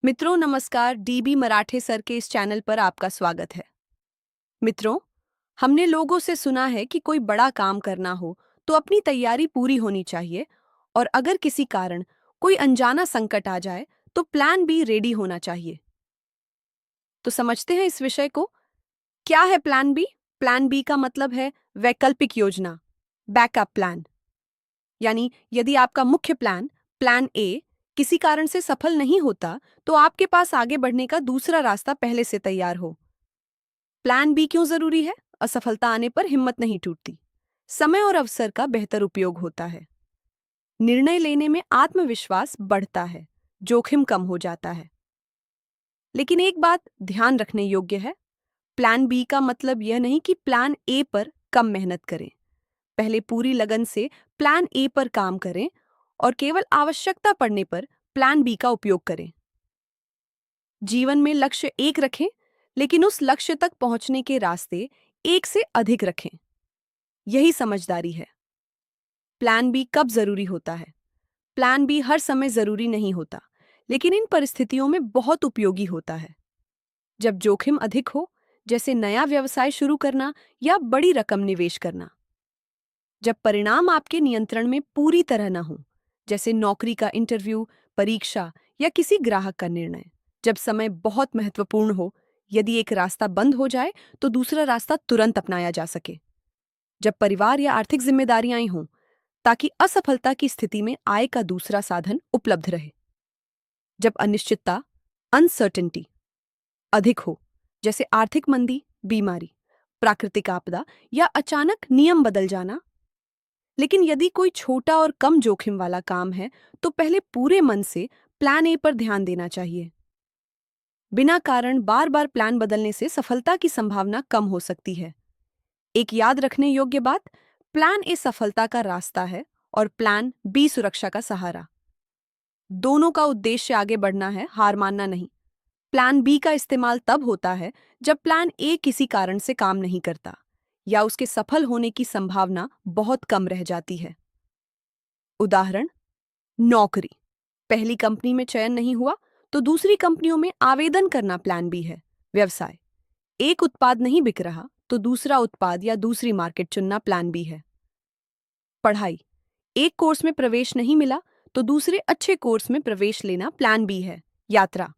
मित्रों नमस्कार, डीबी मराठे सर के इस चैनल पर आपका स्वागत है। मित्रों, हमने लोगों से सुना है कि कोई बड़ा काम करना हो तो अपनी तैयारी पूरी होनी चाहिए और अगर किसी कारण कोई अनजाना संकट आ जाए तो प्लान बी रेडी होना चाहिए। तो समझते हैं इस विषय को। क्या है प्लान बी? प्लान बी का मतलब है वैकल्पिक योजना, बैकअप प्लान। यानी यदि आपका मुख्य प्लान, प्लान ए, किसी कारण से सफल नहीं होता तो आपके पास आगे बढ़ने का दूसरा रास्ता पहले से तैयार हो। प्लान बी क्यों जरूरी है? असफलता आने पर हिम्मत नहीं टूटती, समय और अवसर का बेहतर उपयोग होता है, निर्णय लेने में आत्मविश्वास बढ़ता है, जोखिम कम हो जाता है। लेकिन एक बात ध्यान रखने योग्य है, प्लान बी का मतलब यह नहीं कि प्लान ए पर कम मेहनत करें। पहले पूरी लगन से प्लान ए पर काम करें और केवल आवश्यकता पड़ने पर प्लान बी का उपयोग करें। जीवन में लक्ष्य एक रखें, लेकिन उस लक्ष्य तक पहुंचने के रास्ते एक से अधिक रखें। यही समझदारी है। प्लान बी कब जरूरी होता है? प्लान बी हर समय जरूरी नहीं होता, लेकिन इन परिस्थितियों में बहुत उपयोगी होता है। जब जोखिम अधिक हो, जैसे नया व्यवसाय शुरू करना या बड़ी रकम निवेश करना। जब परिणाम आपके नियंत्रण में पूरी तरह न हो, जैसे नौकरी का इंटरव्यू, परीक्षा या किसी ग्राहक का निर्णय। जब समय बहुत महत्वपूर्ण हो, यदि एक रास्ता बंद हो जाए तो दूसरा रास्ता तुरंत अपनाया जा सके। जब परिवार या आर्थिक जिम्मेदारियां हों, ताकि असफलता की स्थिति में आय का दूसरा साधन उपलब्ध रहे। जब अनिश्चितता, अनसर्टेनिटी अधिक हो, जैसे आर्थिक मंदी, बीमारी, प्राकृतिक आपदा या अचानक नियम बदल जाना। लेकिन यदि कोई छोटा और कम जोखिम वाला काम है तो पहले पूरे मन से प्लान ए पर ध्यान देना चाहिए। बिना कारण बार बार प्लान बदलने से सफलता की संभावना कम हो सकती है। एक याद रखने योग्य बात, प्लान ए सफलता का रास्ता है और प्लान बी सुरक्षा का सहारा। दोनों का उद्देश्य आगे बढ़ना है, हार मानना नहीं। प्लान बी का इस्तेमाल तब होता है जब प्लान ए किसी कारण से काम नहीं करता या उसके सफल होने की संभावना बहुत कम रह जाती है। उदाहरण, नौकरी। पहली कंपनी में चयन नहीं हुआ तो दूसरी कंपनियों में आवेदन करना प्लान बी है। व्यवसाय, एक उत्पाद नहीं बिक रहा तो दूसरा उत्पाद या दूसरी मार्केट चुनना प्लान बी है। पढ़ाई, एक कोर्स में प्रवेश नहीं मिला तो दूसरे अच्छे कोर्स में प्रवेश लेना प्लान बी है। यात्रा,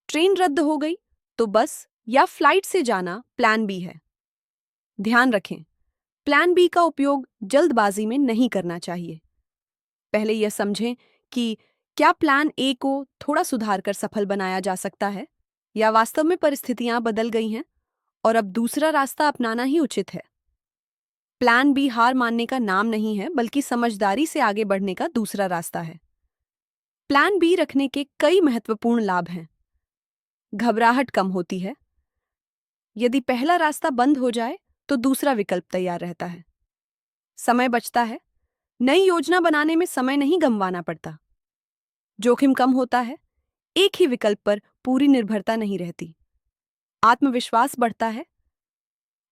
ट्रेन रद्द हो गई तो बस या फ्लाइट से जाना प्लान बी है। ध्यान रखें, प्लान बी का उपयोग जल्दबाजी में नहीं करना चाहिए। पहले यह समझें कि क्या प्लान ए को थोड़ा सुधार कर सफल बनाया जा सकता है या वास्तव में परिस्थितियां बदल गई हैं और अब दूसरा रास्ता अपनाना ही उचित है। प्लान बी हार मानने का नाम नहीं है, बल्कि समझदारी से आगे बढ़ने का दूसरा रास्ता है। प्लान बी रखने के कई महत्वपूर्ण लाभ हैं। घबराहट कम होती है। यदि पहला रास्ता बंद हो जाए तो दूसरा विकल्प तैयार रहता है। समय बचता है। नई योजना बनाने में समय नहीं गंवाना पड़ता। जोखिम कम होता है। एक ही विकल्प पर पूरी निर्भरता नहीं रहती। आत्मविश्वास बढ़ता है।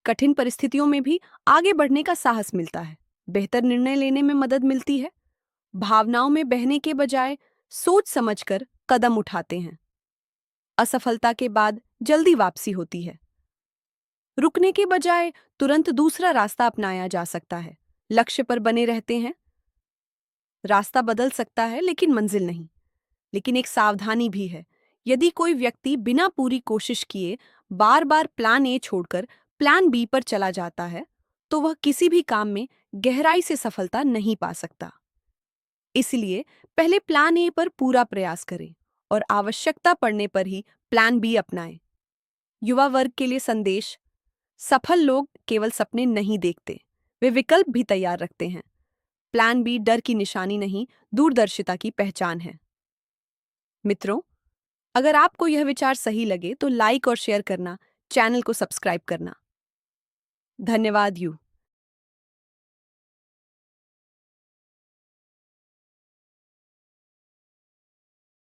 कठिन परिस्थितियों में भी आगे बढ़ने का साहस मिलता है। बेहतर निर्णय लेने में मदद मिलती है। भावनाओं में बहने के बजाय सोच समझकर कदम उठाते हैं। असफलता के बाद जल्दी वापसी होती है। रुकने के बजाय तुरंत दूसरा रास्ता अपनाया जा सकता है। लक्ष्य पर बने रहते हैं। रास्ता बदल सकता है लेकिन मंजिल नहीं। लेकिन एक सावधानी भी है, यदि कोई व्यक्ति बिना पूरी कोशिश किए बार बार प्लान ए छोड़कर प्लान बी पर चला जाता है तो वह किसी भी काम में गहराई से सफलता नहीं पा सकता। इसलिए पहले प्लान ए पर पूरा प्रयास करें और आवश्यकता पड़ने पर ही प्लान बी अपनाएं। युवा वर्ग के लिए संदेश, सफल लोग केवल सपने नहीं देखते, वे विकल्प भी तैयार रखते हैं। प्लान बी डर की निशानी नहीं, दूरदर्शिता की पहचान है। मित्रों, अगर आपको यह विचार सही लगे तो लाइक और शेयर करना, चैनल को सब्सक्राइब करना। धन्यवाद।